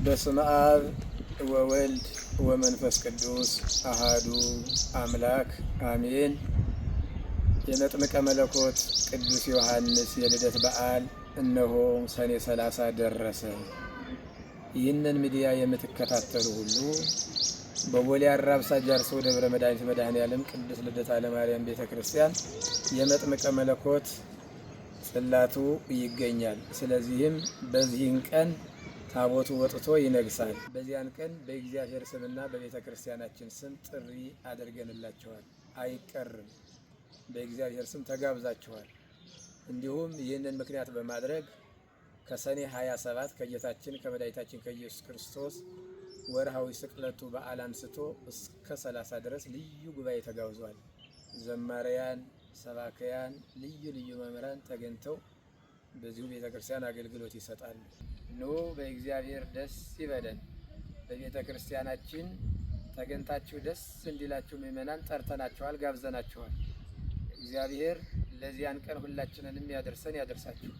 በስመ አብ ወወልድ ወመንፈስ ቅዱስ አሃዱ አምላክ አሜን። የመጥምቀ መለኮት ቅዱስ ዮሐንስ የልደት በዓል እነሆ ሰኔ 30 ደረሰ። ይህንን ሚዲያ የምትከታተሉ ሁሉ በቦሌ አራብሳ ጃርሶ ደብረ መድኃኒት መድኃኔዓለም ቅዱስ ልደታ ለማርያም ቤተ ክርስቲያን የመጥምቀ መለኮት ጽላቱ ይገኛል። ስለዚህም በዚህን ቀን ታቦቱ ወጥቶ ይነግሳል። በዚያን ቀን በእግዚአብሔር ስምና በቤተ ክርስቲያናችን ስም ጥሪ አድርገንላችኋል። አይቀርም፣ በእግዚአብሔር ስም ተጋብዛችኋል። እንዲሁም ይህንን ምክንያት በማድረግ ከሰኔ 27 ከጌታችን ከመድኃኒታችን ከኢየሱስ ክርስቶስ ወርሃዊ ስቅለቱ በዓል አንስቶ እስከ 30 ድረስ ልዩ ጉባኤ ተጋብዟል። ዘማሪያን፣ ሰባክያን፣ ልዩ ልዩ መምህራን ተገኝተው በዚሁ ቤተ ክርስቲያን አገልግሎት ይሰጣሉ። ኑ በእግዚአብሔር ደስ ይበለን። በቤተ ክርስቲያናችን ተገኝታችሁ ደስ እንዲላችሁ ምእመናን ጠርተናችኋል፣ ጋብዘናችኋል። እግዚአብሔር ለዚያን ቀን ሁላችንንም ያደርሰን ያደርሳችሁ።